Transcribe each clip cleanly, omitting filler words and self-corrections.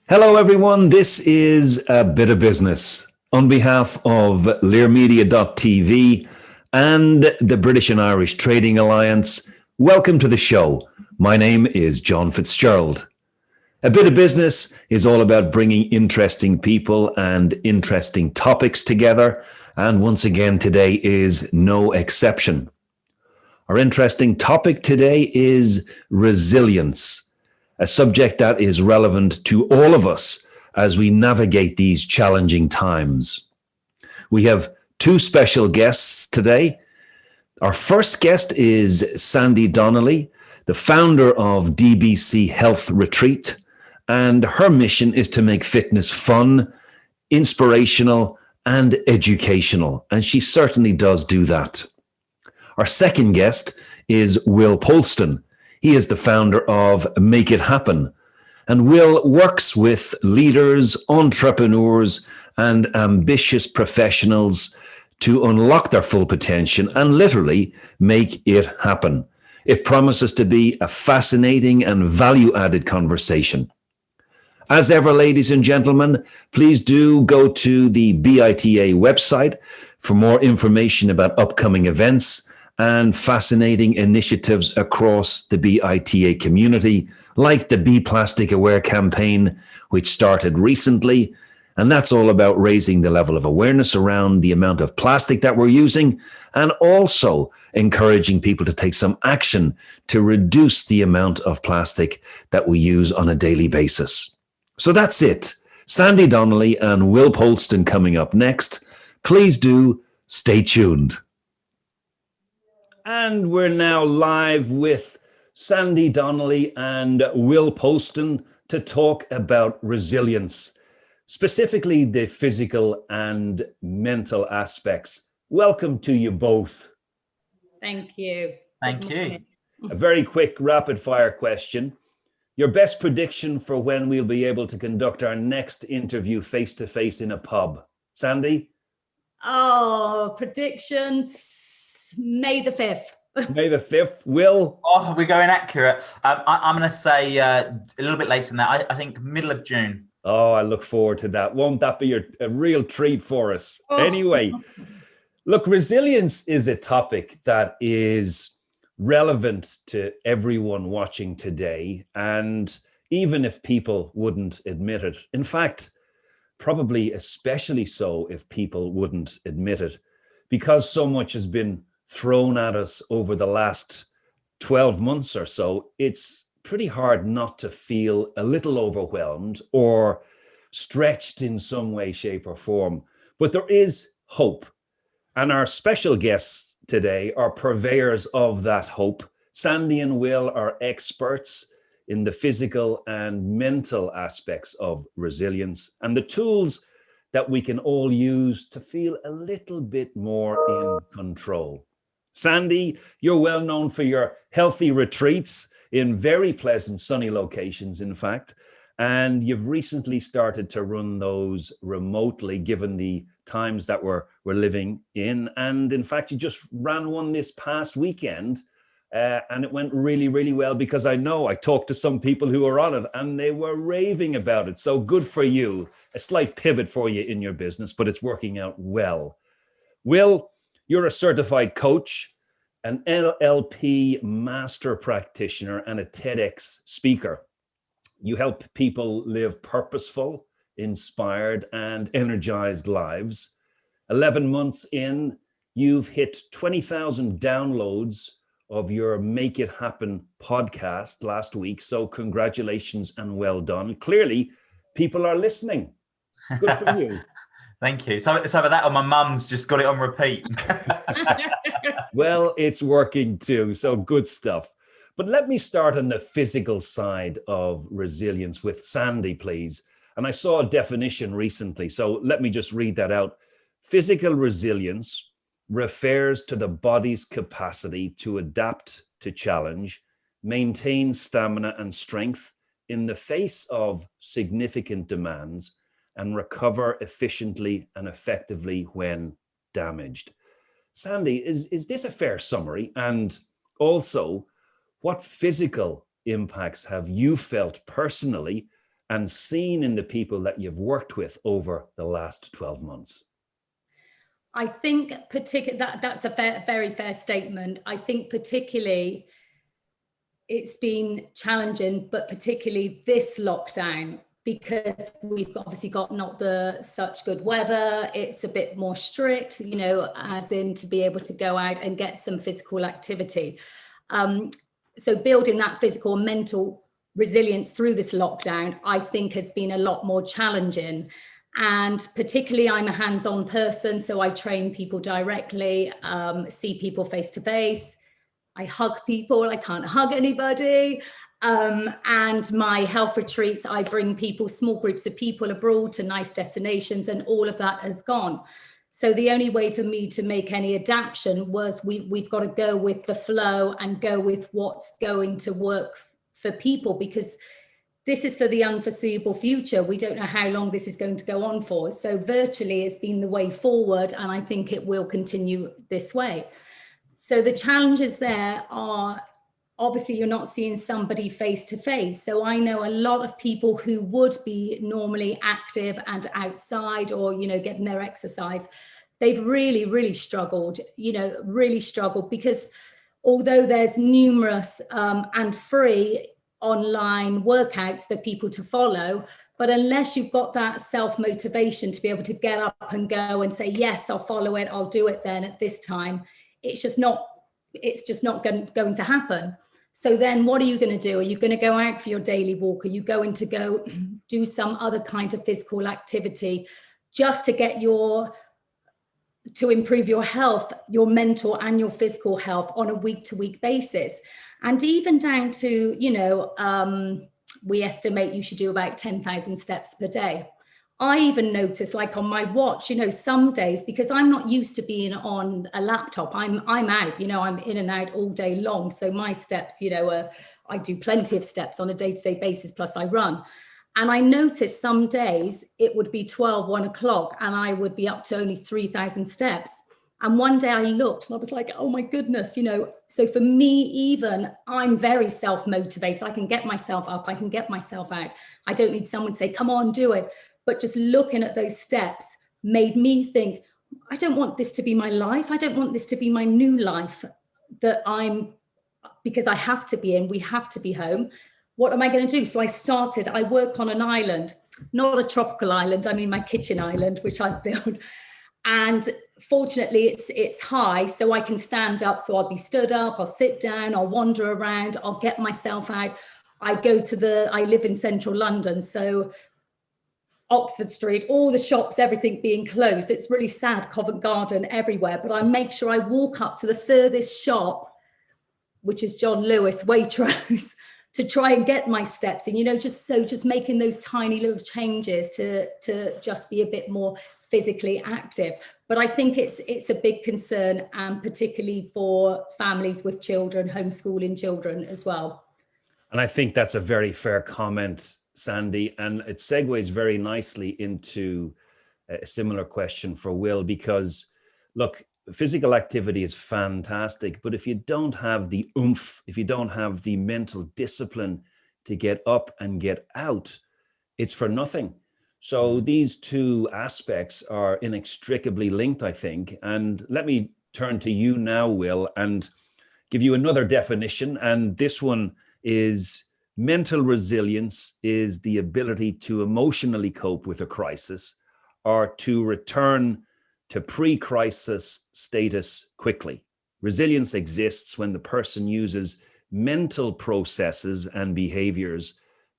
Hello, everyone. This is A Bit of Business. On behalf of learmedia.tv and the British and Irish Trading Alliance, welcome to the show. My name is John FitzGerald. A Bit of Business is all about bringing interesting people and interesting topics together. And once again, today is no exception. Our interesting topic today is resilience, a subject that is relevant to all of us as we navigate these challenging times. We have two special guests today. Our first guest is Sandy Donnelly, the founder of DBC Health Retreat, and her mission is to make fitness fun, inspirational, and educational, and she certainly does do that. Our second guest is Will Polston. He is the founder of Make It Happen. And Will works with leaders, entrepreneurs, and ambitious professionals to unlock their full potential and literally make it happen. It promises to be a fascinating and value-added conversation. As ever, ladies and gentlemen, please do go to the BITA website for more information about upcoming events and fascinating initiatives across the BITA community, like the Be Plastic Aware campaign, which started recently. And that's all about raising the level of awareness around the amount of plastic that we're using, and also encouraging people to take some action to reduce the amount of plastic that we use on a daily basis. So that's it. Sandy Donnelly and Will Polston coming up next. Please do stay tuned. And we're now live with Sandy Donnelly and Will Polston to talk about resilience, specifically the physical and mental aspects. Welcome to you both. Thank you. Thank you. A very quick rapid fire question. Your best prediction for when we'll be able to conduct our next interview face-to-face in a pub. Sandy? Oh, predictions, May the 5th. May the 5th. Will? Oh, we're going accurate. I'm going to say a little bit later than that. I think middle of June. Oh, I look forward to that. Won't that be a real treat for us? Oh. Anyway, look, resilience is a topic that is relevant to everyone watching today. And even if people wouldn't admit it, in fact, probably especially so if people wouldn't admit it, because so much has been thrown at us over the last 12 months or so, it's pretty hard not to feel a little overwhelmed or stretched in some way, shape, or form. But there is hope. And our special guests today are purveyors of that hope. Sandy and Will are experts in the physical and mental aspects of resilience and the tools that we can all use to feel a little bit more in control. Sandy, you're well known for your healthy retreats in very pleasant, sunny locations, in fact, and you've recently started to run those remotely, given the times that we're living in. And in fact, you just ran one this past weekend, and it went really, really well, because I know I talked to some people who were on it and they were raving about it. So good for you. A slight pivot for you in your business, but it's working out well. Will, you're a certified coach, an NLP master practitioner, and a TEDx speaker. You help people live purposeful, inspired, and energized lives. 11 months in, you've hit 20,000 downloads of your Make It Happen podcast last week. So congratulations and well done. Clearly, people are listening. Good for you. Thank you. So either that or my mum's just got it on repeat. Well, it's working too. So good stuff. But let me start on the physical side of resilience with Sandy, please. And I saw a definition recently, so let me just read that out. Physical resilience refers to the body's capacity to adapt to challenge, maintain stamina and strength in the face of significant demands, and recover efficiently and effectively when damaged. Sandy, is this a fair summary? And also, what physical impacts have you felt personally and seen in the people that you've worked with over the last 12 months? I think that's a very fair statement. I think particularly it's been challenging, but particularly this lockdown, because we've obviously got not the such good weather. It's a bit more strict, you know, as in to be able to go out and get some physical activity. So building that physical and mental resilience through this lockdown, I think has been a lot more challenging. And particularly I'm a hands-on person, so I train people directly, see people face to face. I hug people, I can't hug anybody. And my health retreats, I bring people, small groups of people abroad to nice destinations, and all of that has gone. So the only way for me to make any adaptation was we've got to go with the flow and go with what's going to work for people, because this is for the unforeseeable future. We don't know how long this is going to go on for. So virtually has been the way forward, and I think it will continue this way. So the challenges there are, obviously you're not seeing somebody face to face. So I know a lot of people who would be normally active and outside, or, you know, getting their exercise. They've really struggled, because although there's numerous and free online workouts for people to follow, but unless you've got that self-motivation to be able to get up and go and say, yes, I'll follow it, I'll do it then at this time, it's just not going to happen. So then what are you going to do? Are you going to go out for your daily walk? Are you going to go do some other kind of physical activity just to improve your health, your mental and your physical health on a week-to-week basis? And even down to, we estimate you should do about 10,000 steps per day. I even noticed, like on my watch, some days, because I'm not used to being on a laptop, I'm out, I'm in and out all day long. So my steps, I do plenty of steps on a day-to-day basis, plus I run. And I noticed some days it would be 12, 1 o'clock, and I would be up to only 3,000 steps. And one day I looked and I was like, oh my goodness, so for me, even I'm very self-motivated. I can get myself up, I can get myself out. I don't need someone to say, come on, do it. But just looking at those steps made me think, I don't want this to be my life. I don't want this to be my new life because I have to be in, we have to be home. What am I going to do? So I work on an island, not a tropical island. I mean, my kitchen island, which I've built. And fortunately it's high, so I can stand up. So I'll be stood up, I'll sit down, I'll wander around, I'll get myself out. I live in central London, so Oxford Street, all the shops, everything being closed. It's really sad, Covent Garden, everywhere. But I make sure I walk up to the furthest shop, which is John Lewis, Waitrose, to try and get my steps in, just making those tiny little changes to just be a bit more physically active. But I think it's a big concern, and particularly for families with children, homeschooling children as well. And I think that's a very fair comment, Sandy, and it segues very nicely into a similar question for Will, because look, physical activity is fantastic, but if you don't have the oomph, if you don't have the mental discipline to get up and get out, it's for nothing. So these two aspects are inextricably linked, I think. And let me turn to you now, Will, and give you another definition. And this one is: mental resilience is the ability to emotionally cope with a crisis or to return to pre-crisis status quickly. Resilience exists when the person uses mental processes and behaviors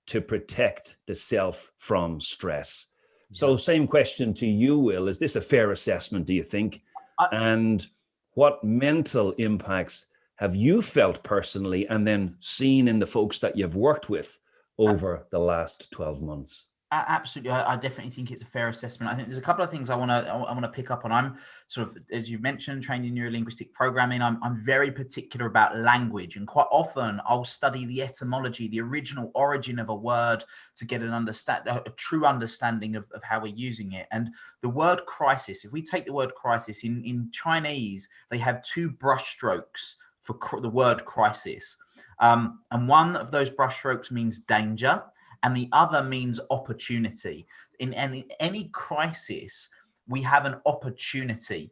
to protect the self from stress. So same question to you, Will. Is this a fair assessment, do you think? And what mental impacts have you felt personally and then seen in the folks that you've worked with over the last 12 months? Absolutely. I definitely think it's a fair assessment. I think there's a couple of things I want to pick up on. I'm sort of, as you mentioned, trained in neurolinguistic programming. I'm very particular about language, and quite often I'll study the etymology, the original origin of a word, to get a true understanding of how we're using it. And the word crisis, if we take the word crisis in Chinese, they have two brush strokes for the word crisis. And one of those brush strokes means danger, and the other means opportunity. In any crisis, we have an opportunity,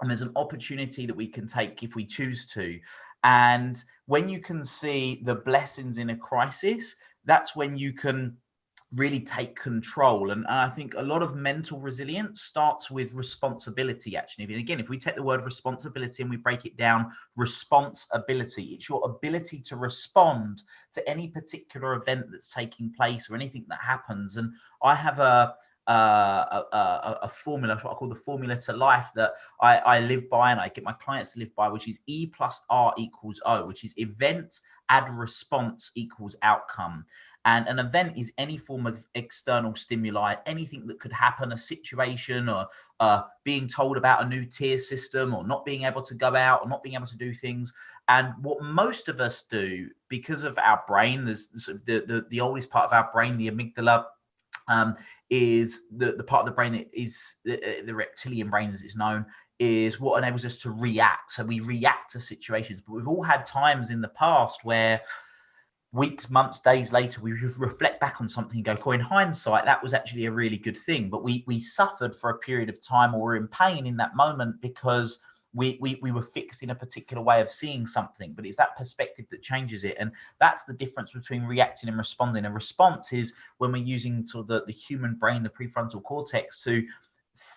and there's an opportunity that we can take if we choose to. And when you can see the blessings in a crisis, that's when you can really take control. And I think a lot of mental resilience starts with responsibility, actually. And again, if we take the word responsibility and we break it down, responsibility, it's your ability to respond to any particular event that's taking place or anything that happens. And I have a formula, what I call the formula to life, that I live by and I get my clients to live by, which is E+R=O, which is event add response equals outcome. And an event is any form of external stimuli, anything that could happen, a situation, or being told about a new tier system, or not being able to go out, or not being able to do things. And what most of us do, because of our brain, there's the oldest part of our brain, the amygdala, is the part of the brain that is the reptilian brain, as it's known, is what enables us to react. So we react to situations. But we've all had times in the past where weeks, months, days later, we reflect back on something and go, "Cool, in hindsight, that was actually a really good thing." But we suffered for a period of time, or were in pain in that moment because we were fixed in a particular way of seeing something. But it's that perspective that changes it. And that's the difference between reacting and responding. A response is when we're using sort of the human brain, the prefrontal cortex, to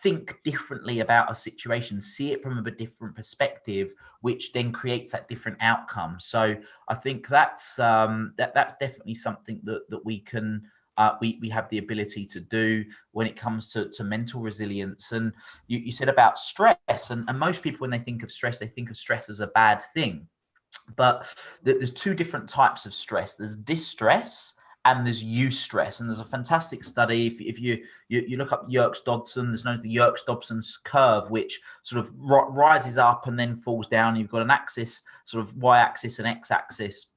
think differently about a situation, see it from a different perspective, which then creates that different outcome. So I think that's definitely something that we can we have the ability to do when it comes to mental resilience. And you said about stress, and most people, when they think of stress as a bad thing. But there's two different types of stress. There's distress and there's eustress. And there's a fantastic study. If you look up Yerkes-Dodson, there's known as the Yerkes-Dodson curve, which sort of rises up and then falls down. You've got an axis, sort of y-axis and x-axis.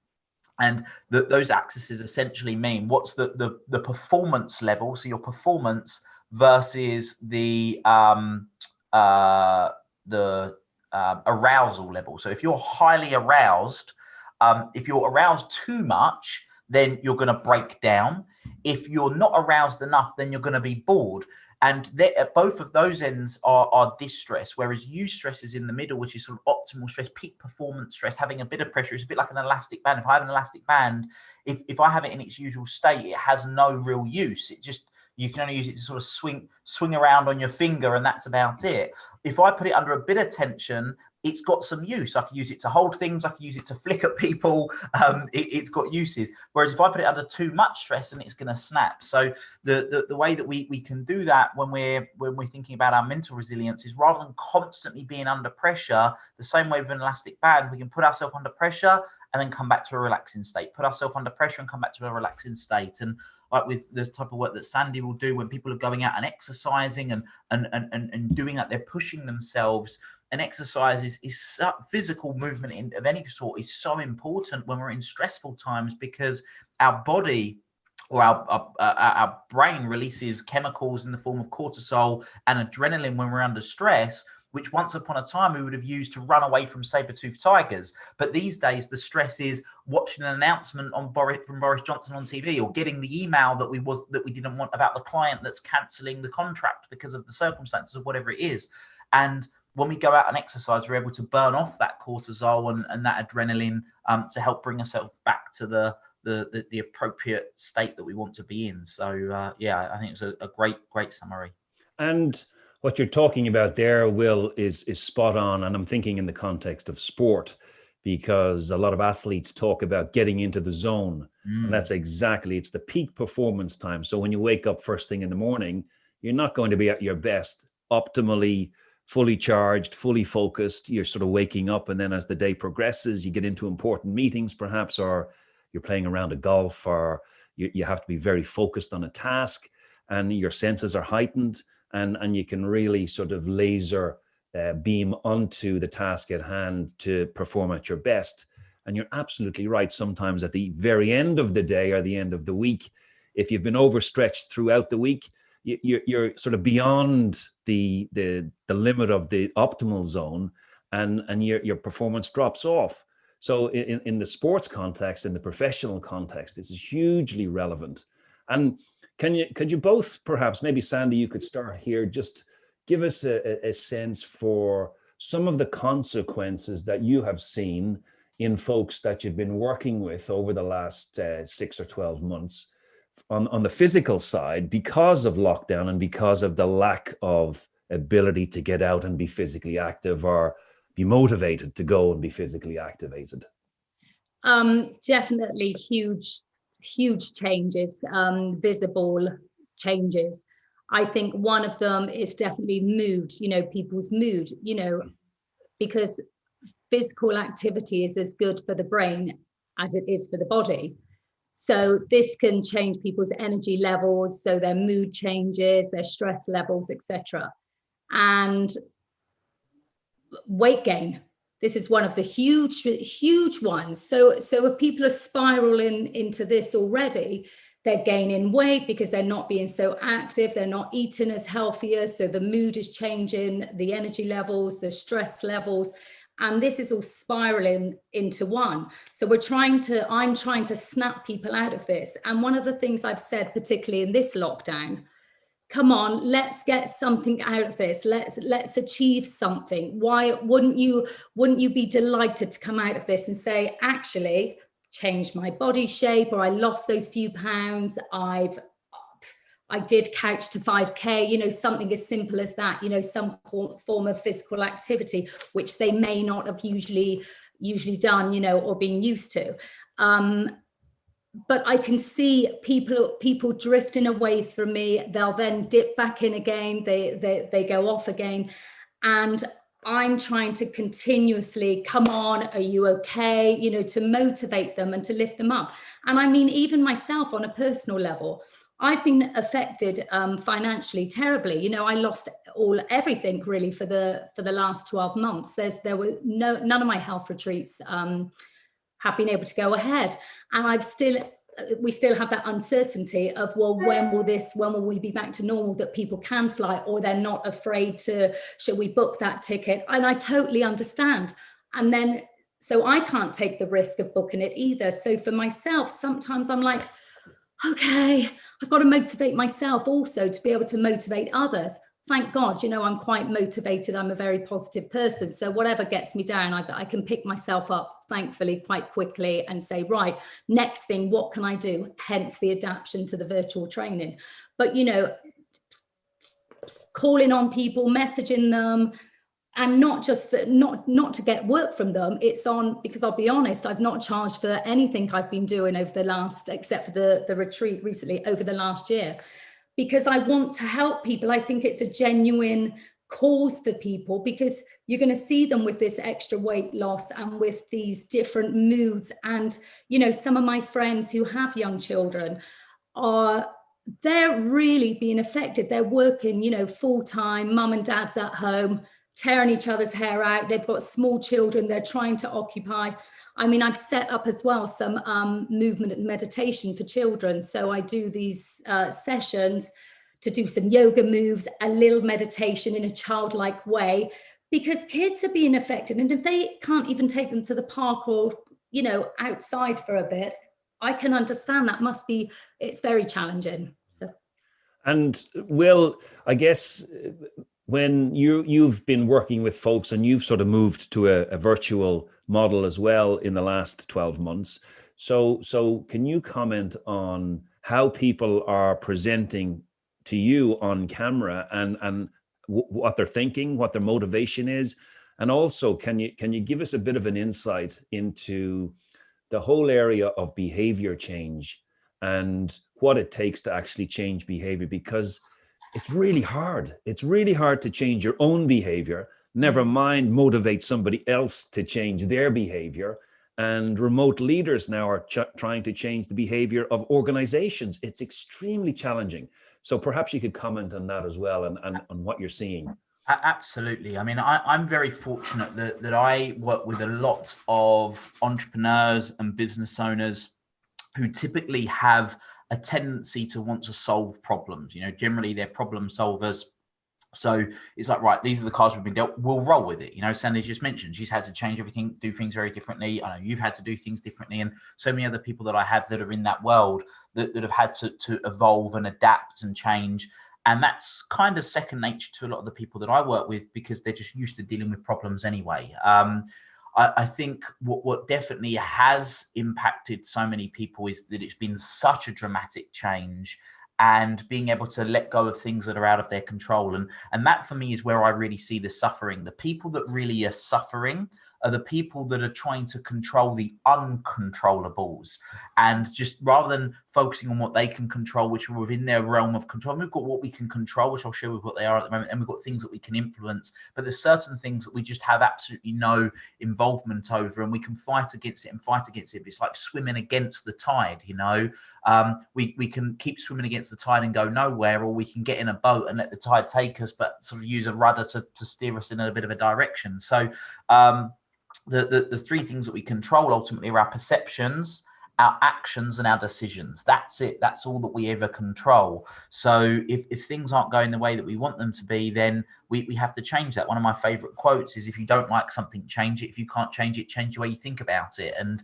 And those axes essentially mean what's the performance level, so your performance versus the arousal level. So if you're highly aroused, if you're aroused too much, then you're going to break down. If you're not aroused enough, then you're going to be bored. And both of those ends are distress, whereas eustress is in the middle, which is sort of optimal stress, peak performance stress, having a bit of pressure. It's a bit like an elastic band. If I have an elastic band, if I have it in its usual state, it has no real use. You can only use it to sort of swing around on your finger, and that's about it. If I put it under a bit of tension, it's got some use. I can use it to hold things. I can use it to flick at people. It's got uses. Whereas if I put it under too much stress, then it's going to snap. So the way that we can do that when we're thinking about our mental resilience is, rather than constantly being under pressure, the same way with an elastic band, we can put ourselves under pressure and then come back to a relaxing state. Put ourselves under pressure and come back to a relaxing state. And like with this type of work that Sandy will do, when people are going out and exercising and doing that, they're pushing themselves. And exercise is physical movement of any sort is so important when we're in stressful times, because our body or our brain releases chemicals in the form of cortisol and adrenaline when we're under stress, which once upon a time we would have used to run away from saber-toothed tigers. But these days, the stress is watching an announcement from Boris Johnson on TV, or getting the email that we didn't want about the client that's cancelling the contract because of the circumstances of whatever it is. And when we go out and exercise, we're able to burn off that cortisol and that adrenaline to help bring ourselves back to the appropriate state that we want to be in. So I think it's a great summary. And what you're talking about there, Will, is spot on. And I'm thinking in the context of sport, because a lot of athletes talk about getting into the zone. And that's exactly, it's the peak performance time. So when you wake up first thing in the morning, you're not going to be at your best, optimally fully charged, fully focused. You're sort of waking up, and then as the day progresses, you get into important meetings perhaps, or you're playing a round of golf, or you have to be very focused on a task, and your senses are heightened, and you can really sort of laser beam onto the task at hand to perform at your best. And you're absolutely right. Sometimes at the very end of the day or the end of the week, if you've been overstretched throughout the week, you're sort of beyond the limit of the optimal zone, and your performance drops off. So in the sports context, in the professional context, this is hugely relevant. And could you both, perhaps, maybe Sandy, you could start here, just give us a sense for some of the consequences that you have seen in folks that you've been working with over the last 6 or 12 months on the physical side, because of lockdown and because of the lack of ability to get out and be physically active or be motivated to go and be physically activated. Definitely huge changes, visible changes. I think one of them is definitely mood, people's mood, because physical activity is as good for the brain as it is for the body. So this can change people's energy levels, so their mood changes, their stress levels, etc. And weight gain. This is one of the huge ones. So if people are spiraling into this already, they're gaining weight because they're not being so active, they're not eating as healthier, so the mood is changing, the energy levels, the stress levels, and this is all spiraling into one. So I'm trying to snap people out of this. And one of the things I've said, particularly in this lockdown, come on, let's get something out of this. Let's achieve something. Why wouldn't you be delighted to come out of this and say, actually, changed my body shape, or I lost those few pounds, I did couch to 5K, something as simple as that, some form of physical activity, which they may not have usually done, or been used to. But I can see people drifting away from me. They'll then dip back in again. They go off again. And I'm trying to continuously, come on, are you okay? To motivate them and to lift them up. And I mean, even myself on a personal level, I've been affected financially terribly. I lost everything really for the last 12 months. There were none of my health retreats have been able to go ahead, and we still have that uncertainty of, well, when will we be back to normal, that people can fly, or they're not afraid to, should we book that ticket? And I totally understand. And then, so I can't take the risk of booking it either. So for myself, sometimes I'm like, okay, I've got to motivate myself also to be able to motivate others. Thank God, I'm quite motivated. I'm a very positive person. So whatever gets me down, I can pick myself up, thankfully, quite quickly and say, right, next thing, what can I do? Hence the adaptation to the virtual training. But, calling on people, messaging them, and not just not to get work from them. It's on, because I'll be honest, I've not charged for anything I've been doing over the last, except for the retreat recently, over the last year, because I want to help people. I think it's a genuine cause for people, because you're going to see them with this extra weight loss and with these different moods. And, some of my friends who have young children they're really being affected. They're working, full time, mum and dad's at home, tearing each other's hair out. They've got small children they're trying to occupy. I mean, I've set up as well some movement and meditation for children. So I do these sessions to do some yoga moves, a little meditation in a childlike way, because kids are being affected. And if they can't even take them to the park or, outside for a bit, I can understand it's very challenging. So. And Will, I guess when you've been working with folks and you've sort of moved to a virtual model as well in the last 12 months. So can you comment on how people are presenting to you on camera and what they're thinking, what their motivation is? And also, can you give us a bit of an insight into the whole area of behavior change and what it takes to actually change behavior? Because it's really hard. It's really hard to change your own behavior, never mind motivate somebody else to change their behavior. And remote leaders now are trying to change the behavior of organizations. It's extremely challenging. So perhaps you could comment on that as well, and on what you're seeing. Absolutely. I mean, I'm very fortunate that I work with a lot of entrepreneurs and business owners who typically have a tendency to want to solve problems. Generally they're problem solvers. So it's like, right, these are the cards we've been dealt. We'll roll with it. You know, Sandy just mentioned she's had to change everything, do things very differently. I know you've had to do things differently, and so many other people that I have that are in that world that have had to evolve and adapt and change. And that's kind of second nature to a lot of the people that I work with, because they're just used to dealing with problems anyway. I think what definitely has impacted so many people is that it's been such a dramatic change, and being able to let go of things that are out of their control. And that for me is where I really see the suffering. The people that really are suffering are the people that are trying to control the uncontrollables, and just rather than focusing on what they can control, which are within their realm of control. We've got what we can control, which I'll share with what they are at the moment, and we've got things that we can influence, but there's certain things that we just have absolutely no involvement over, and we can fight against it. But it's like swimming against the tide, you know. We can keep swimming against the tide and go nowhere, or we can get in a boat and let the tide take us, but sort of use a rudder to steer us in a bit of a direction. So the three things that we control ultimately are our perceptions, our actions, and our decisions. That's it. That's all that we ever control. So if things aren't going the way that we want them to be, then we have to change that. One of my favorite quotes is, if you don't like something, change it. If you can't change it, change the way you think about it. And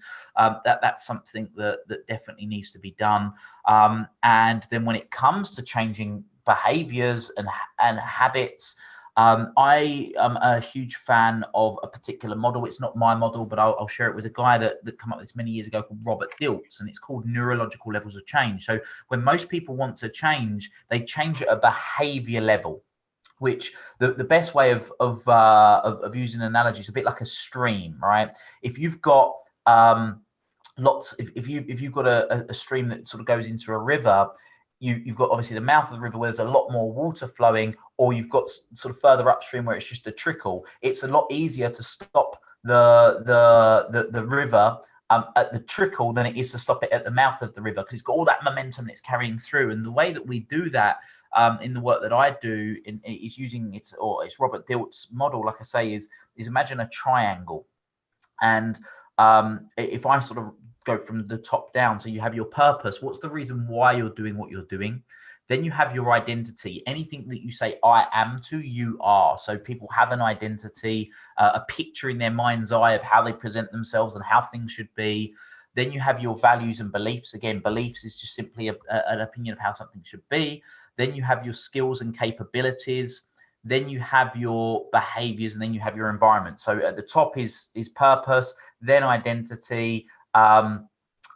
that's something that definitely needs to be done. And then when it comes to changing behaviors and habits, I am a huge fan of a particular model. It's not my model, but I'll share it with a guy that came up with this many years ago called Robert Dilts, and it's called neurological levels of change. So when most people want to change, they change at a behavior level, which the best way of using an analogy is a bit like a stream, right? If you've got if you've got a stream that sort of goes into a river, you've got obviously the mouth of the river where there's a lot more water flowing, or you've got sort of further upstream where it's just a trickle. It's a lot easier to stop the river at the trickle than it is to stop it at the mouth of the river, because it's got all that momentum it's carrying through. And the way that we do that in the work that I do is using it's Robert Dilts' model, like I say, is imagine a triangle. And if I sort of go from the top down, so you have your purpose, what's the reason why you're doing what you're doing? Then you have your identity. Anything that you say I am to, you are. So people have an identity, a picture in their mind's eye of how they present themselves and how things should be. Then you have your values and beliefs. Again, beliefs is just simply an opinion of how something should be. Then you have your skills and capabilities. Then you have your behaviors, and then you have your environment. So at the top is purpose, then identity,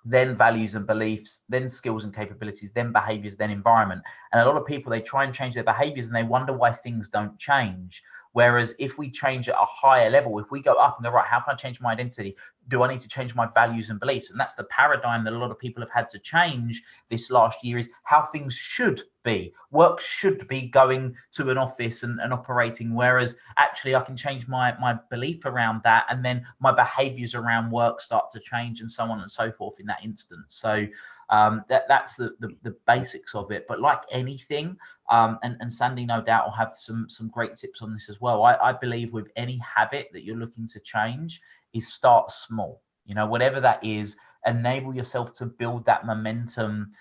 then values and beliefs, then skills and capabilities, then behaviors, then environment. And a lot of people, they try and change their behaviors and they wonder why things don't change. Whereas if we change at a higher level, if we go up and go, right, how can I change my identity? Do I need to change my values and beliefs? And that's the paradigm that a lot of people have had to change this last year, is how things should be. Work should be going to an office and operating, whereas actually I can change my belief around that, and then my behaviors around work start to change, and so on and so forth in that instance. So that's the basics of it. But like anything, and Sandy no doubt will have some great tips on this as well. I believe with any habit that you're looking to change is start small. You know, whatever that is, enable yourself to build that momentum,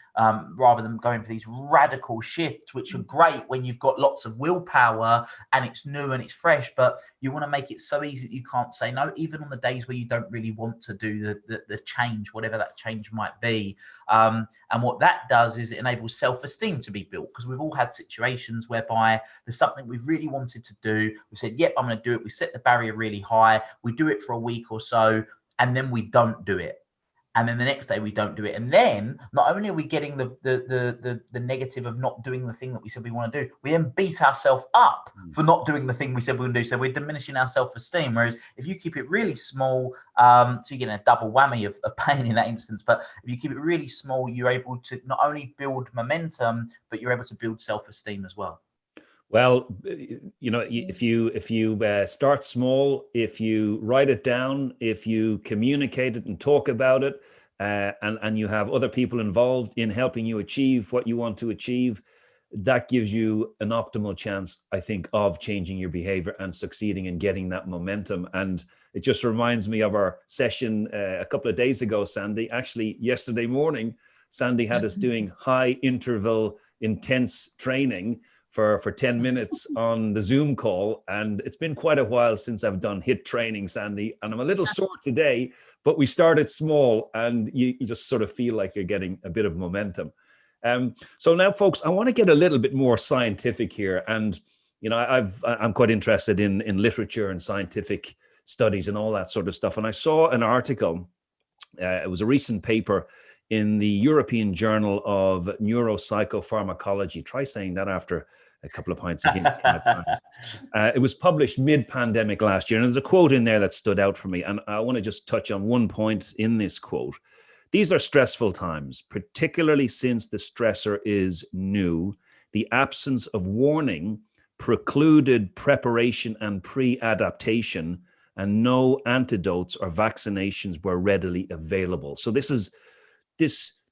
rather than going for these radical shifts, which are great when you've got lots of willpower and it's new and it's fresh, but you want to make it so easy that you can't say no, even on the days where you don't really want to do the change, whatever that change might be. And what that does is it enables self-esteem to be built, because we've all had situations whereby there's something we've really wanted to do. We said, yep, I'm going to do it. We set the barrier really high. We do it for a week or so, and then we don't do it. And then the next day we don't do it. And then not only are we getting the negative of not doing the thing that we said we want to do, we then beat ourselves up for not doing the thing we said we were going to do. So we're diminishing our self-esteem. Whereas if you keep it really small, so you're getting a double whammy of pain in that instance. But if you keep it really small, you're able to not only build momentum, but you're able to build self-esteem as well. Well, you know, if you start small, if you write it down, if you communicate it and talk about it, and you have other people involved in helping you achieve what you want to achieve, that gives you an optimal chance, I think, of changing your behavior and succeeding in getting that momentum. And it just reminds me of our session a couple of days ago, Sandy. Actually, yesterday morning, Sandy had us doing high interval, intense training for 10 minutes on the Zoom call. And it's been quite a while since I've done HIT training, Sandy, and I'm a little sore today, but we started small and you just sort of feel like you're getting a bit of momentum. So now, folks, I want to get a little bit more scientific here. And, you know, I'm quite interested in literature and scientific studies and all that sort of stuff. And I saw an article, it was a recent paper in the European Journal of Neuropsychopharmacology. Try saying that after a couple of pints of Guinness. It was published mid-pandemic last year, and there's a quote in there that stood out for me, and I want to just touch on one point in this quote. These are stressful times, particularly since the stressor is new. The absence of warning precluded preparation and pre-adaptation, and no antidotes or vaccinations were readily available. So this is the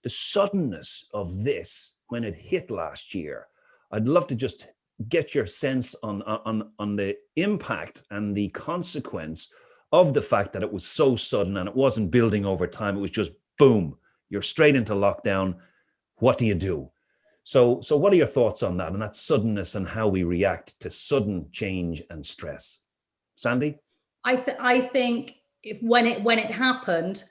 suddenness of this when it hit last year. I'd love to just get your sense on the impact and the consequence of the fact that it was so sudden and it wasn't building over time. It was just boom, you're straight into lockdown. What do you do? So what are your thoughts on that and that suddenness and how we react to sudden change and stress? Sandy? I think when it happened,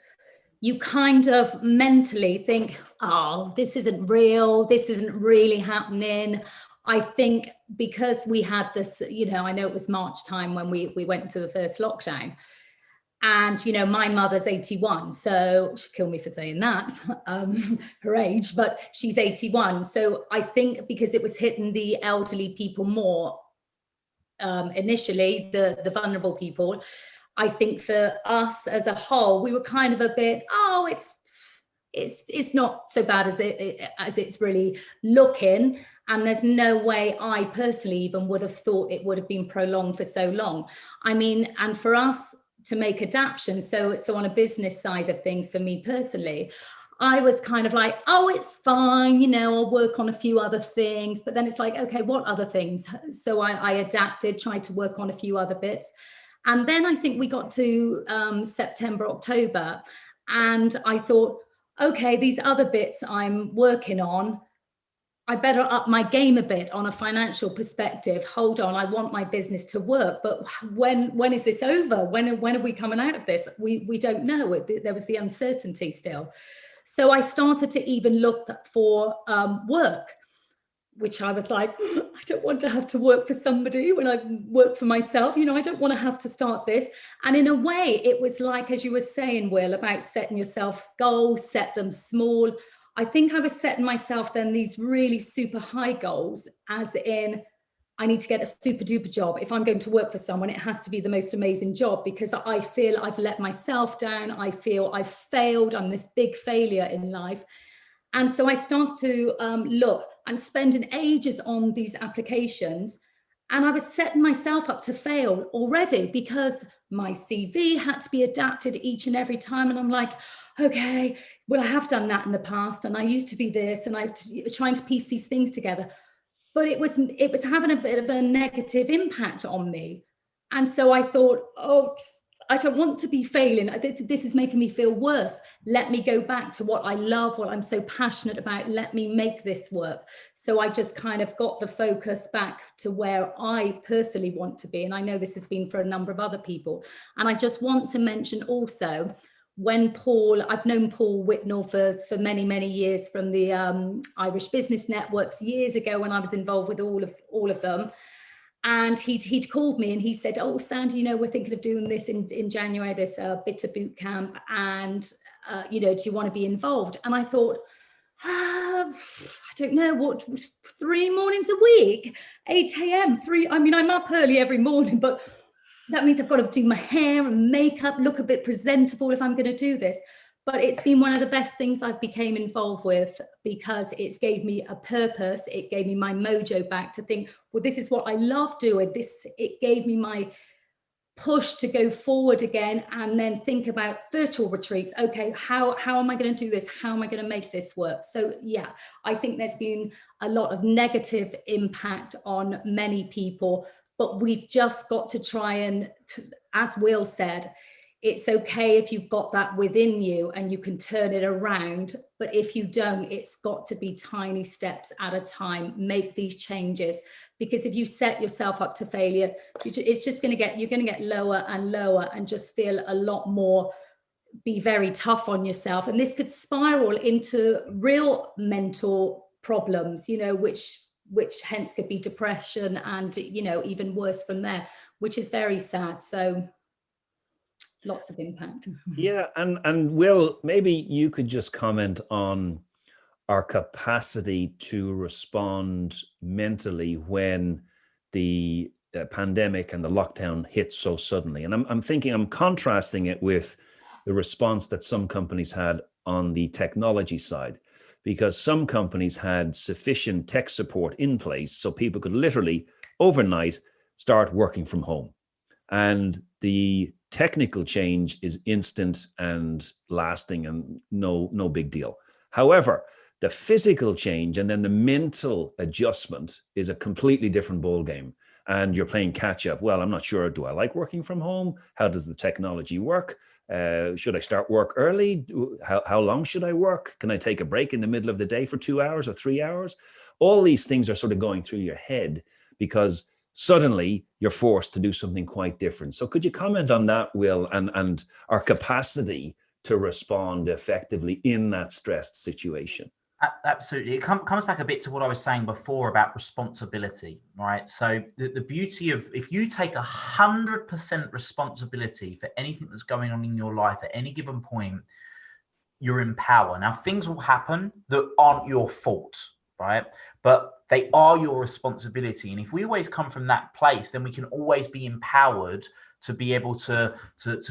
you kind of mentally think, oh, this isn't real. This isn't really happening. I think because we had this, you know, I know it was March time when we went to the first lockdown. And, you know, my mother's 81, so she'll kill me for saying that, her age, but she's 81. So I think because it was hitting the elderly people more initially, the vulnerable people, I think for us as a whole, we were kind of a bit, oh, it's not so bad as it's really looking. And there's no way I personally even would have thought it would have been prolonged for so long. I mean, and for us to make adaptations, so on a business side of things, for me personally, I was kind of like, oh, it's fine, you know, I'll work on a few other things. But then it's like, okay, what other things? So I adapted, tried to work on a few other bits. And then I think we got to September, October, and I thought, okay, these other bits I'm working on, I better up my game a bit on a financial perspective. Hold on, I want my business to work, but when is this over? When are we coming out of this? We don't know. There was the uncertainty still. So I started to even look for work, which I was like, I don't want to have to work for somebody when I work for myself. You know, I don't want to have to start this. And in a way, it was like, as you were saying, Will, about setting yourself goals, set them small. I think I was setting myself then these really super high goals, as in, I need to get a super duper job. If I'm going to work for someone, it has to be the most amazing job, because I feel I've let myself down. I feel I've failed. I'm this big failure in life. And so I started to look and spending ages on these applications. And I was setting myself up to fail already, because my CV had to be adapted each and every time. And I'm like, okay, well, I have done that in the past, and I used to be this, and I'm trying to piece these things together. But it was having a bit of a negative impact on me. And so I thought, oh, I don't want to be failing. This is making me feel worse. Let me go back to what I love, what I'm so passionate about. Let me make this work. So I just kind of got the focus back to where I personally want to be. And I know this has been for a number of other people. And I just want to mention also, when I've known Paul Whitnell for many, many years from the Irish Business Networks years ago, when I was involved with all of them. And he'd called me and he said, oh, Sandy, you know, we're thinking of doing this in January, this BITA boot camp. And, you know, do you want to be involved? And I thought, I don't know, what, 3 mornings a week, 8 a.m., I mean, I'm up early every morning, but that means I've got to do my hair and makeup, look a bit presentable if I'm going to do this. But it's been one of the best things I've became involved with, because it's gave me a purpose. It gave me my mojo back to think, well, this is what I love doing. It gave me my push to go forward again, and then think about virtual retreats. Okay, how am I going to do this? How am I going to make this work? So yeah, I think there's been a lot of negative impact on many people, but we've just got to try and, as Will said, it's okay if you've got that within you and you can turn it around. But if you don't, it's got to be tiny steps at a time. Make these changes, because if you set yourself up to failure, it's just going to get, you're going to get lower and lower and just feel a lot more, be very tough on yourself. And this could spiral into real mental problems, you know, which hence could be depression and, you know, even worse from there, which is very sad. So lots of impact. Yeah, and Will, maybe you could just comment on our capacity to respond mentally when the pandemic and the lockdown hit so suddenly. And I'm contrasting it with the response that some companies had on the technology side, because some companies had sufficient tech support in place so people could literally overnight start working from home. And the technical change is instant and lasting and no big deal. However, the physical change and then the mental adjustment is a completely different ballgame. And you're playing catch up. Well, I'm not sure. Do I like working from home? How does the technology work? Should I start work early? How long should I work? Can I take a break in the middle of the day for 2 hours or 3 hours? All these things are sort of going through your head because suddenly you're forced to do something quite different. So could you comment on that, Will, and our capacity to respond effectively in that stressed situation? Absolutely. It comes back a bit to what I was saying before about responsibility, right? So the beauty of, if you take 100% responsibility for anything that's going on in your life at any given point, you're in power. Now, things will happen that aren't your fault, right? But they are your responsibility. And if we always come from that place, then we can always be empowered to be able to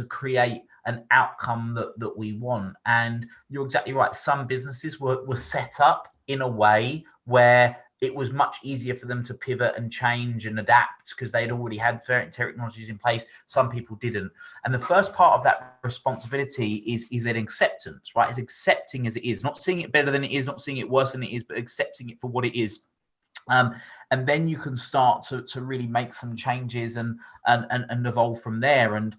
create an outcome that we want. And you're exactly right. Some businesses were set up in a way where it was much easier for them to pivot and change and adapt because they'd already had certain technologies in place. Some people didn't. And the first part of that responsibility is an acceptance, right? It's accepting as it is, not seeing it better than it is, not seeing it worse than it is, but accepting it for what it is. And then you can start to really make some changes and evolve from there. And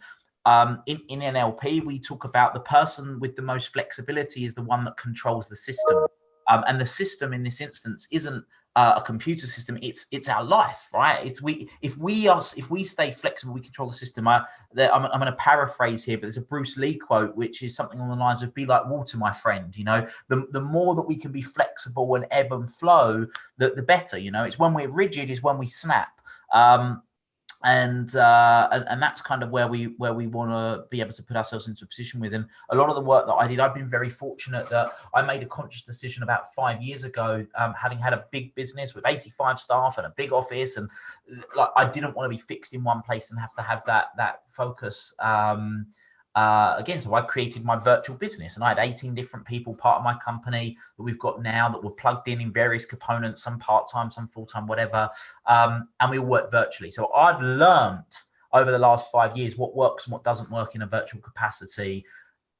in NLP, we talk about the person with the most flexibility is the one that controls the system. And the system in this instance isn't a computer system; it's our life, right? If we stay flexible, we control the system. I'm going to paraphrase here, but there's a Bruce Lee quote which is something along the lines of "Be like water, my friend." You know, the more that we can be flexible and ebb and flow, the better. You know, it's when we're rigid is when we snap. And that's kind of where we want to be able to put ourselves into a position with. And a lot of the work that I did, I've been very fortunate that I made a conscious decision about 5 years ago, having had a big business with 85 staff and a big office, and like I didn't want to be fixed in one place and have to have that focus. Again, so I created my virtual business, and I had 18 different people part of my company that we've got now that were plugged in various components, some part-time, some full-time, whatever. And we all work virtually. So I've learned over the last 5 years what works and what doesn't work in a virtual capacity.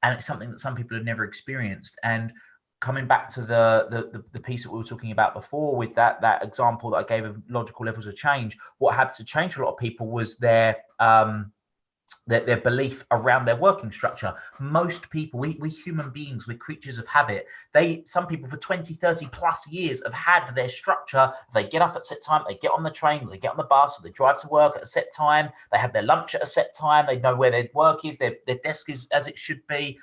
And it's something that some people have never experienced. And coming back to the piece that we were talking about before with that example that I gave of logical levels of change, what had to change for a lot of people was their belief around their working structure. Most people, we human beings, we're creatures of habit. Some people for 20, 30 plus years have had their structure. They get up at set time, they get on the train, they get on the bus, they drive to work at a set time, they have their lunch at a set time, they know where their work is, their desk is as it should be.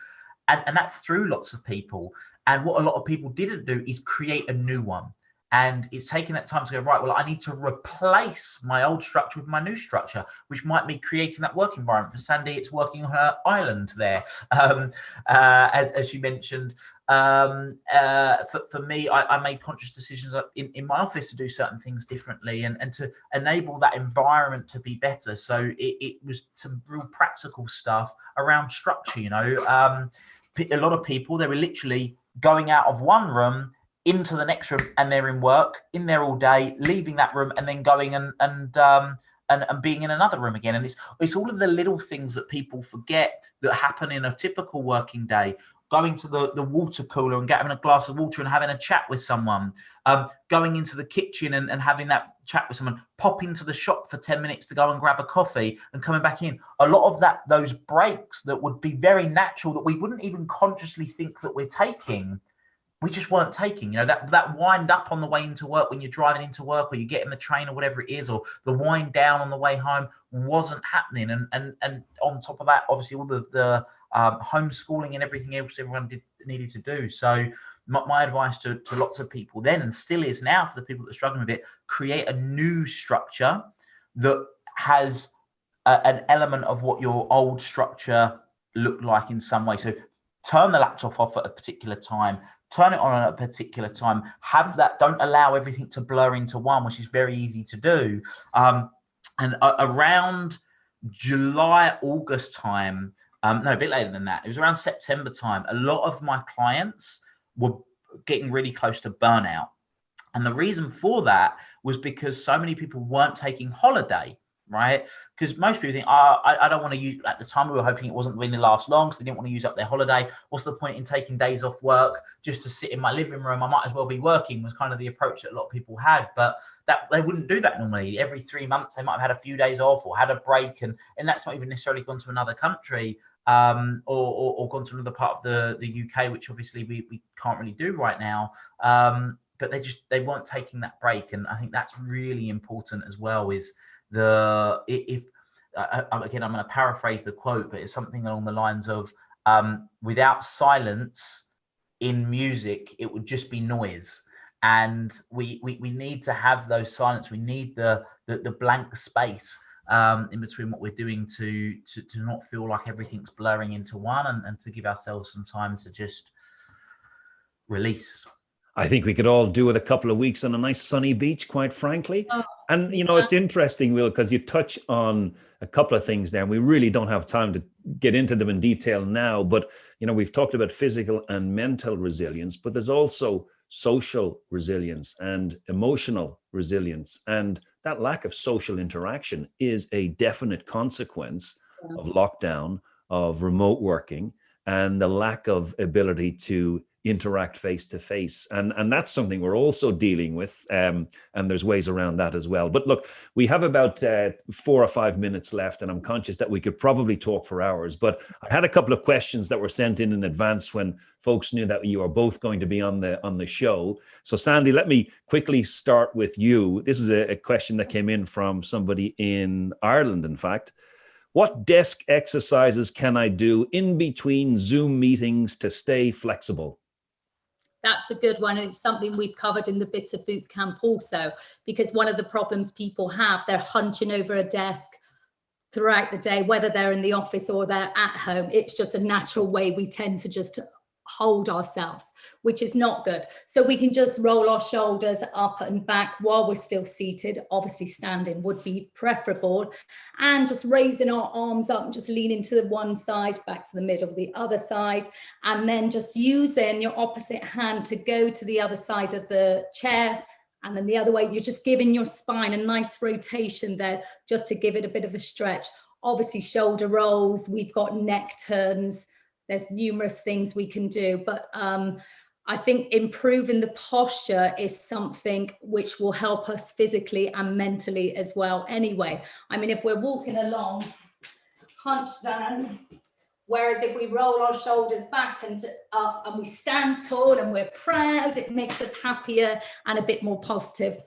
And that threw lots of people. And what a lot of people didn't do is create a new one. And it's taking that time to go, right, well, I need to replace my old structure with my new structure, which might be creating that work environment. For Sandy, it's working on her island there, as you mentioned. For me, I made conscious decisions in my office to do certain things differently and to enable that environment to be better. So it was some real practical stuff around structure, you know. A lot of people, they were literally going out of one room into the next room and they're in work, in there all day, leaving that room and then going and and being in another room again. And it's all of the little things that people forget that happen in a typical working day. Going to the water cooler and getting a glass of water and having a chat with someone, going into the kitchen and having that chat with someone, pop into the shop for 10 minutes to go and grab a coffee and coming back in. A lot of those breaks that would be very natural, that we wouldn't even consciously think that we're taking, we just weren't taking. That wind up on the way into work when you're driving into work, or you get in the train or whatever it is, or the wind down on the way home wasn't happening. And on top of that, obviously all the homeschooling and everything else everyone needed to do. So my advice to lots of people then, and still is now for the people that are struggling with it, create a new structure that has an element of what your old structure looked like in some way. So turn the laptop off at a particular time, turn it on at a particular time, have that, don't allow everything to blur into one, which is very easy to do. And around July, August time, no, a bit later than that, it was around September time, a lot of my clients were getting really close to burnout. And the reason for that was because so many people weren't taking holiday, right? Because most people think, I don't want to use, at the time we were hoping it wasn't going to last long, so they didn't want to use up their holiday. What's the point in taking days off work just to sit in my living room? I might as well be working, was kind of the approach that a lot of people had. But that they wouldn't do that normally. Every 3 months, they might have had a few days off or had a break. And that's not even necessarily gone to another country. Or gone to another part of the UK, which obviously we can't really do right now. But they weren't taking that break. And I think that's really important as well, is again, I'm going to paraphrase the quote, but it's something along the lines of, without silence in music, it would just be noise. And we need to have those silence. We need the blank space in between what we're doing to not feel like everything's blurring into one, and to give ourselves some time to just release. I think we could all do with a couple of weeks on a nice sunny beach, quite frankly. And, it's interesting, Will, because you touch on a couple of things there, and we really don't have time to get into them in detail now. But, we've talked about physical and mental resilience, but there's also social resilience and emotional resilience. And that lack of social interaction is a definite consequence of lockdown, of remote working, and the lack of ability to interact face to face. And that's something we're also dealing with. And there's ways around that as well. But look, we have about 4 or 5 minutes left, and I'm conscious that we could probably talk for hours. But I had a couple of questions that were sent in advance when folks knew that you are both going to be on the show. So Sandy, let me quickly start with you. This is a question that came in from somebody in Ireland, in fact. What desk exercises can I do in between Zoom meetings to stay flexible? That's a good one. And it's something we've covered in the BITA bootcamp also, because one of the problems people have, they're hunching over a desk throughout the day, whether they're in the office or they're at home. It's just a natural way we tend to just hold ourselves, which is not good. So we can just roll our shoulders up and back while we're still seated. Obviously standing would be preferable, and just raising our arms up and just leaning to the one side, back to the middle, the other side, and then just using your opposite hand to go to the other side of the chair, and then the other way. You're just giving your spine a nice rotation there, just to give it a bit of a stretch. Obviously shoulder rolls, we've got neck turns. There's numerous things we can do, but I think improving the posture is something which will help us physically and mentally as well anyway. I mean, if we're walking along, hunched down, whereas if we roll our shoulders back and up and we stand tall and we're proud, it makes us happier and a bit more positive.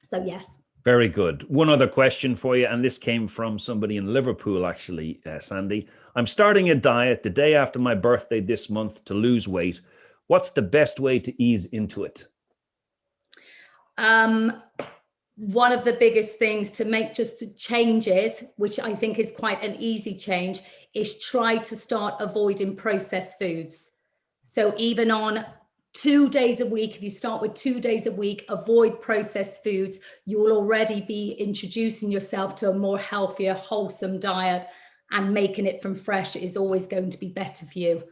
So yes. Very good. One other question for you, and this came from somebody in Liverpool, actually, Sandy. I'm starting a diet the day after my birthday this month to lose weight. What's the best way to ease into it? One of the biggest things to make just changes, which I think is quite an easy change, is try to start avoiding processed foods. So even on 2 days a week, if you start with 2 days a week, avoid processed foods, you will already be introducing yourself to a more healthier, wholesome diet, and making it from fresh is always going to be better for you.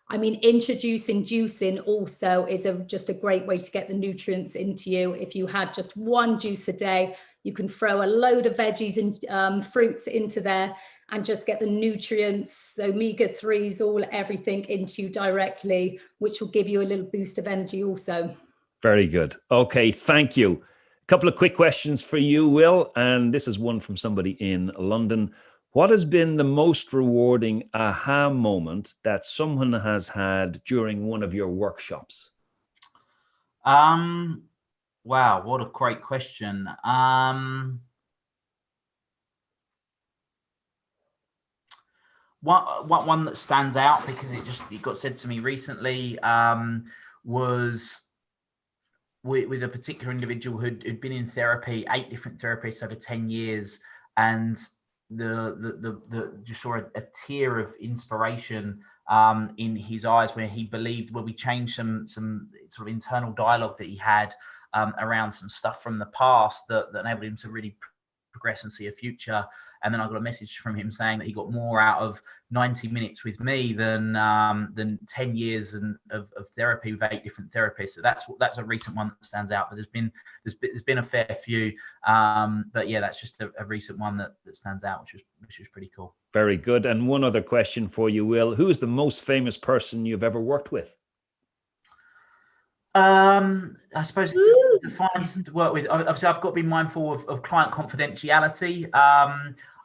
I mean, introducing juicing also is just a great way to get the nutrients into you. If you had just one juice a day, You can throw a load of veggies and fruits into there and just get the nutrients, omega-3s, everything into you directly, which will give you a little boost of energy also. Very good. Okay, thank you. A couple of quick questions for you, Will, and this is one from somebody in London. What has been the most rewarding aha moment that someone has had during one of your workshops? Wow, what a great question. One that stands out, because it got said to me recently, was with a particular individual who'd been in therapy, 8 different therapies over 10 years, and just saw a tear of inspiration in his eyes when he believed, we changed some sort of internal dialogue that he had around some stuff from the past that enabled him to really progress and see a future. And then I got a message from him saying that he got more out of 90 minutes with me than 10 years of therapy with 8 different therapists. So that's a recent one that stands out. But there's been a fair few. But yeah, that's just a recent one that stands out, which was pretty cool. Very good. And one other question for you, Will. Who is the most famous person you've ever worked with? I suppose defines to work with. Obviously, I've got to be mindful of client confidentiality.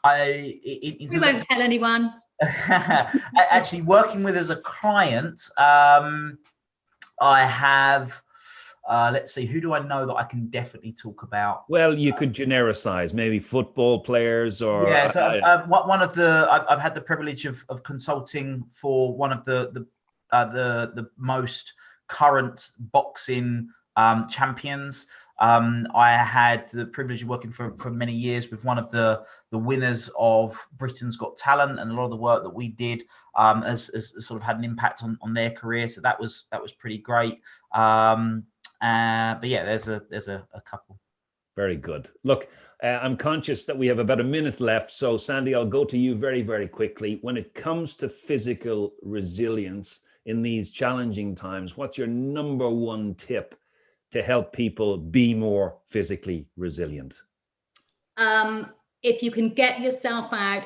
We won't tell anyone. Actually, working with as a client, I have. Let's see, who do I know that I can definitely talk about? Well, you could genericize, maybe football players or. Yeah, so I've had the privilege of consulting for one of the most current boxing champions. I had the privilege of working for many years with one of the winners of Britain's Got Talent, and a lot of the work that we did has sort of had an impact on their career. So that was pretty great. But yeah, there's a couple. Very good. Look, I'm conscious that we have about a minute left. So Sandy, I'll go to you very, very quickly. When it comes to physical resilience in these challenging times, what's your number one tip to help people be more physically resilient? If you can get yourself out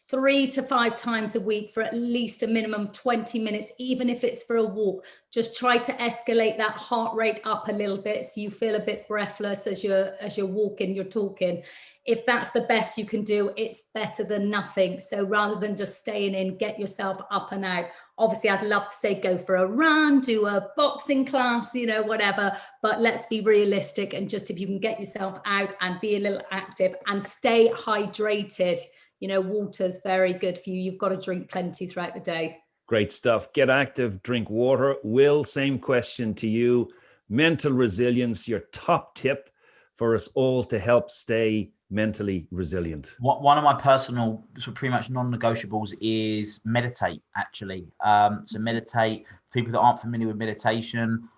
3 to 5 times a week for at least a minimum 20 minutes, even if it's for a walk, just try to escalate that heart rate up a little bit so you feel a bit breathless as you're walking, you're talking. If that's the best you can do, it's better than nothing. So rather than just staying in, get yourself up and out. Obviously, I'd love to say go for a run, do a boxing class, whatever, but let's be realistic. And just if you can get yourself out and be a little active and stay hydrated, water's very good for you. You've got to drink plenty throughout the day. Great stuff. Get active, drink water. Will, same question to you. Mental resilience, your top tip for us all to help stay mentally resilient. One of my personal, so pretty much non-negotiables is meditate, actually. So meditate. People that aren't familiar with meditation,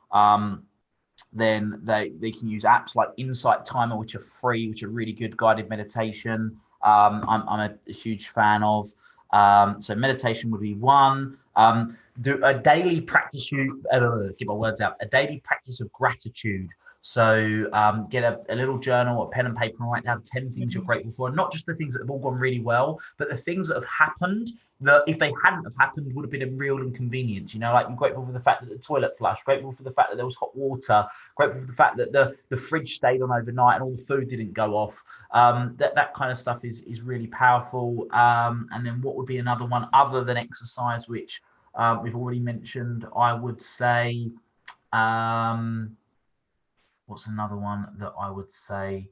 then they can use apps like Insight Timer, which are free, which are really good guided meditation. I'm a huge fan of. So meditation would be one. Do a daily practice. Get my words out. A daily practice of gratitude. So get a little journal, a pen and paper, and write down 10 things you're grateful for. Not just the things that have all gone really well, but the things that have happened that if they hadn't have happened would have been a real inconvenience. Like you're grateful for the fact that the toilet flushed, grateful for the fact that there was hot water, grateful for the fact that the fridge stayed on overnight and all the food didn't go off. That kind of stuff is really powerful. And then what would be another one other than exercise, which we've already mentioned? I would say, what's another one that I would say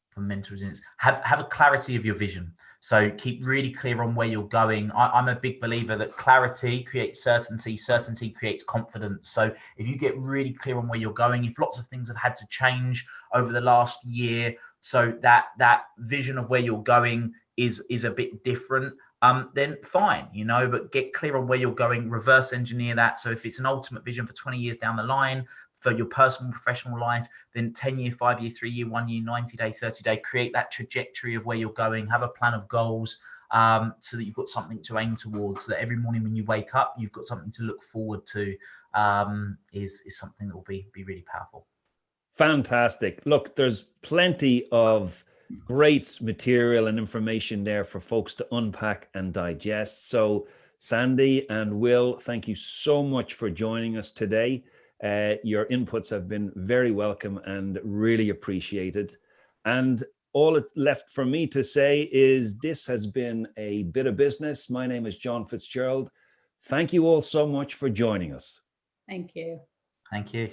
for mental resilience? Have a clarity of your vision. So keep really clear on where you're going. I'm a big believer that clarity creates certainty. Certainty creates confidence. So if you get really clear on where you're going, if lots of things have had to change over the last year, so that vision of where you're going is a bit different, then fine, but get clear on where you're going, reverse engineer that. So if it's an ultimate vision for 20 years down the line, for your personal and professional life, then 10-year, 5-year, 3-year, 1 year, 90-day, 30-day, create that trajectory of where you're going, have a plan of goals, so that you've got something to aim towards, so that every morning when you wake up, you've got something to look forward to, is something that will be really powerful. Fantastic. Look, there's plenty of great material and information there for folks to unpack and digest. So, Sandy and Will, thank you so much for joining us today. Your inputs have been very welcome and really appreciated. And all it's left for me to say is this has been a bit of business. My name is John FitzGerald. Thank you all so much for joining us. Thank you. Thank you.